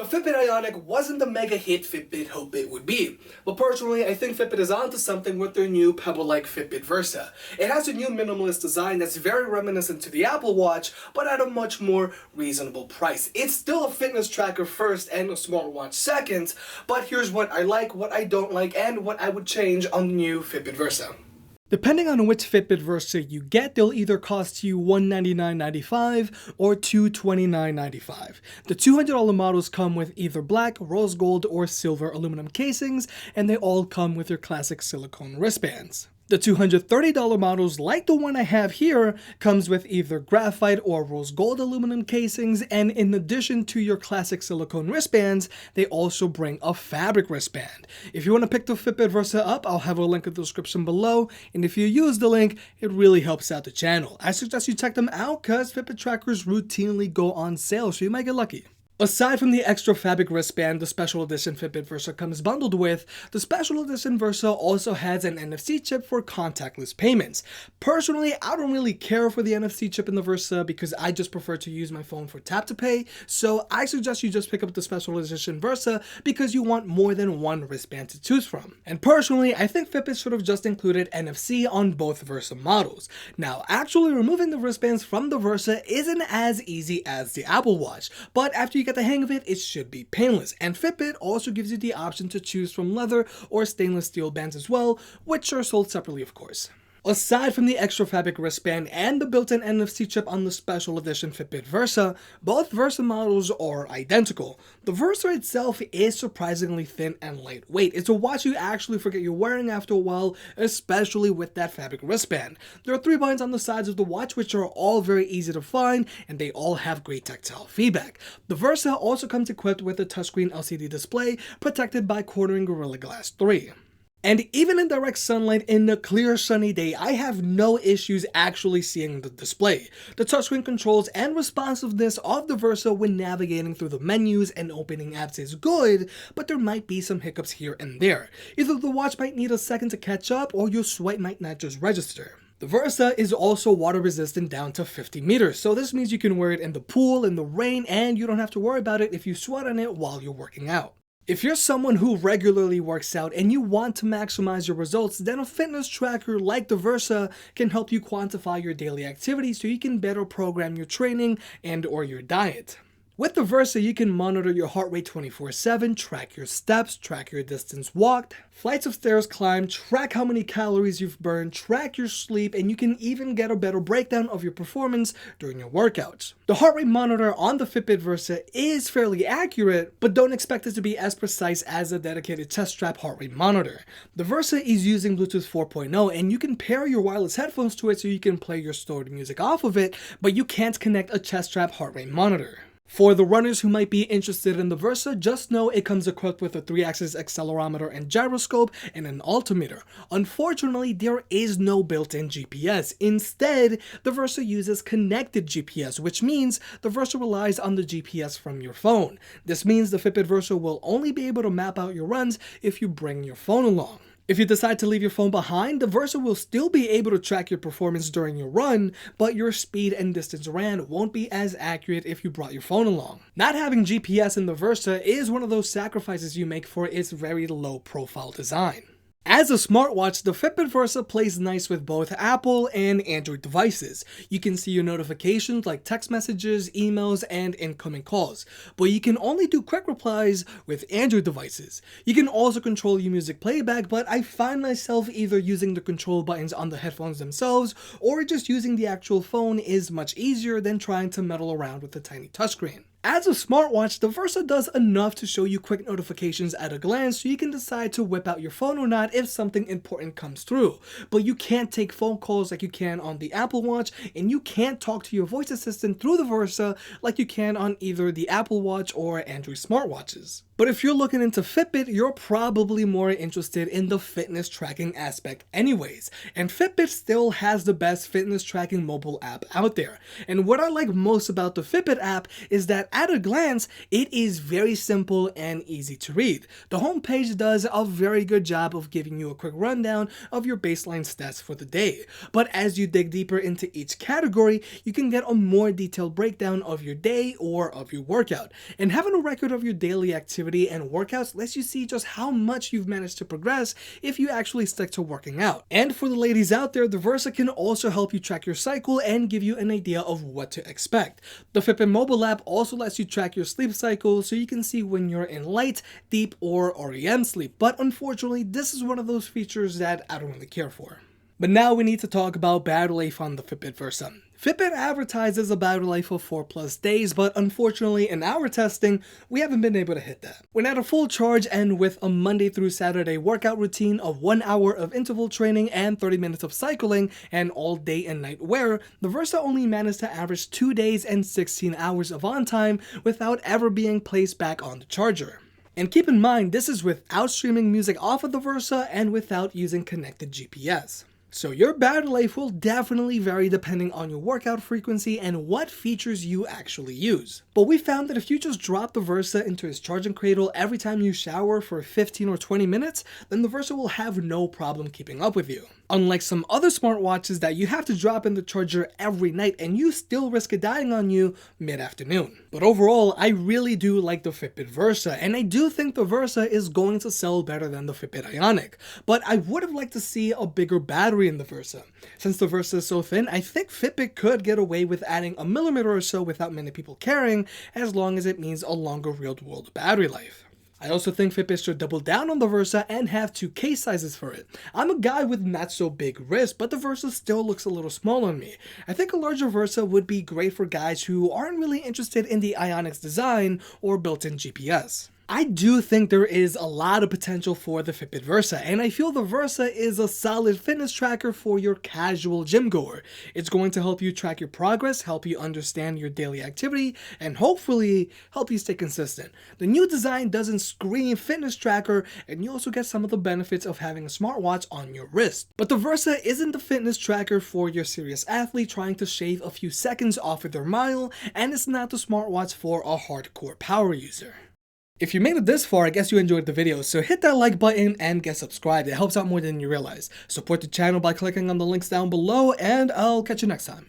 The Fitbit Ionic wasn't the mega hit Fitbit hoped it would be, but personally I think Fitbit is onto something with their new pebble-like Fitbit Versa. It has a new minimalist design that's very reminiscent to the Apple Watch, but at a much more reasonable price. It's still a fitness tracker first and a smartwatch second, but here's what I like, what I don't like, and what I would change on the new Fitbit Versa. Depending on which Fitbit Versa you get, they'll either cost you $199.95 or $229.95. The $200 models come with either black, rose gold, or silver aluminum casings, and they all come with your classic silicone wristbands. The $230 models, like the one I have here, comes with either graphite or rose gold aluminum casings, and in addition to your classic silicone wristbands, they also bring a fabric wristband. If you want to pick the Fitbit Versa up, I'll have a link in the description below, and if you use the link, it really helps out the channel. I suggest you check them out because Fitbit trackers routinely go on sale, so you might get lucky. Aside from the extra fabric wristband the special edition Fitbit Versa comes bundled with, the special edition Versa also has an NFC chip for contactless payments. Personally, I don't really care for the NFC chip in the Versa because I just prefer to use my phone for tap to pay, so I suggest you just pick up the special edition Versa because you want more than one wristband to choose from. And personally, I think Fitbit should have just included NFC on both Versa models. Now, actually removing the wristbands from the Versa isn't as easy as the Apple Watch, but after you get the hang of it, it should be painless. And Fitbit also gives you the option to choose from leather or stainless steel bands as well, which are sold separately of course. Aside from the extra fabric wristband and the built-in NFC chip on the special edition Fitbit Versa, both Versa models are identical. The Versa itself is surprisingly thin and lightweight. It's a watch you actually forget you're wearing after a while, especially with that fabric wristband. There are 3 buttons on the sides of the watch which are all very easy to find, and they all have great tactile feedback. The Versa also comes equipped with a touchscreen LCD display protected by Corning Gorilla Glass 3. And even in direct sunlight in a clear sunny day, I have no issues actually seeing the display. The touchscreen controls and responsiveness of the Versa when navigating through the menus and opening apps is good, but there might be some hiccups here and there. Either the watch might need a second to catch up, or your swipe might not just register. The Versa is also water resistant down to 50 meters, so this means you can wear it in the pool, in the rain, and you don't have to worry about it if you sweat on it while you're working out. If you're someone who regularly works out and you want to maximize your results, then a fitness tracker like the Versa can help you quantify your daily activity so you can better program your training and or your diet. With the Versa, you can monitor your heart rate 24/7, track your steps, track your distance walked, flights of stairs climbed, track how many calories you've burned, track your sleep, and you can even get a better breakdown of your performance during your workouts. The heart rate monitor on the Fitbit Versa is fairly accurate, but don't expect it to be as precise as a dedicated chest strap heart rate monitor. The Versa is using Bluetooth 4.0, and you can pair your wireless headphones to it so you can play your stored music off of it, but you can't connect a chest strap heart rate monitor. For the runners who might be interested in the Versa, just know it comes equipped with a 3-axis accelerometer and gyroscope and an altimeter. Unfortunately, there is no built-in GPS. Instead, the Versa uses connected GPS, which means the Versa relies on the GPS from your phone. This means the Fitbit Versa will only be able to map out your runs if you bring your phone along. If you decide to leave your phone behind, the Versa will still be able to track your performance during your run, but your speed and distance ran won't be as accurate if you brought your phone along. Not having GPS in the Versa is one of those sacrifices you make for its very low profile design. As a smartwatch, the Fitbit Versa plays nice with both Apple and Android devices. You can see your notifications like text messages, emails, and incoming calls, but you can only do quick replies with Android devices. You can also control your music playback, but I find myself either using the control buttons on the headphones themselves or just using the actual phone is much easier than trying to meddle around with the tiny touchscreen. As a smartwatch, the Versa does enough to show you quick notifications at a glance so you can decide to whip out your phone or not if something important comes through. But you can't take phone calls like you can on the Apple Watch, and you can't talk to your voice assistant through the Versa like you can on either the Apple Watch or Android smartwatches. But if you're looking into Fitbit, you're probably more interested in the fitness tracking aspect anyways. And Fitbit still has the best fitness tracking mobile app out there. And what I like most about the Fitbit app is that at a glance, it is very simple and easy to read. The homepage does a very good job of giving you a quick rundown of your baseline stats for the day. But as you dig deeper into each category, you can get a more detailed breakdown of your day or of your workout. And having a record of your daily activity and workouts lets you see just how much you've managed to progress if you actually stick to working out. And for the ladies out there, the Versa can also help you track your cycle and give you an idea of what to expect. The Fitbit mobile app also lets you track your sleep cycle so you can see when you're in light, deep, or REM sleep. But unfortunately, this is one of those features that I don't really care for. But now we need to talk about battery life on the Fitbit Versa. Fitbit advertises a battery life of 4+ days, but unfortunately in our testing, we haven't been able to hit that. When at a full charge and with a Monday through Saturday workout routine of 1 hour of interval training and 30 minutes of cycling and all day and night wear, the Versa only managed to average 2 days and 16 hours of on time without ever being placed back on the charger. And keep in mind, this is without streaming music off of the Versa and without using connected GPS. So your battery life will definitely vary depending on your workout frequency and what features you actually use. But we found that if you just drop the Versa into its charging cradle every time you shower for 15 or 20 minutes, then the Versa will have no problem keeping up with you. Unlike some other smartwatches that you have to drop in the charger every night and you still risk it dying on you mid-afternoon. But overall, I really do like the Fitbit Versa, and I do think the Versa is going to sell better than the Fitbit Ionic. But I would have liked to see a bigger battery in the Versa. Since the Versa is so thin, I think Fitbit could get away with adding a millimeter or so without many people caring, as long as it means a longer real-world battery life. I also think Fitbit should double down on the Versa and have 2 case sizes for it. I'm a guy with not so big wrists, but the Versa still looks a little small on me. I think a larger Versa would be great for guys who aren't really interested in the Ionic's design or built-in GPS. I do think there is a lot of potential for the Fitbit Versa, and I feel the Versa is a solid fitness tracker for your casual gym goer. It's going to help you track your progress, help you understand your daily activity, and hopefully help you stay consistent. The new design doesn't scream fitness tracker, and you also get some of the benefits of having a smartwatch on your wrist. But the Versa isn't the fitness tracker for your serious athlete trying to shave a few seconds off of their mile, and it's not the smartwatch for a hardcore power user. If you made it this far, I guess you enjoyed the video, so hit that like button and get subscribed. It helps out more than you realize. Support the channel by clicking on the links down below, and I'll catch you next time.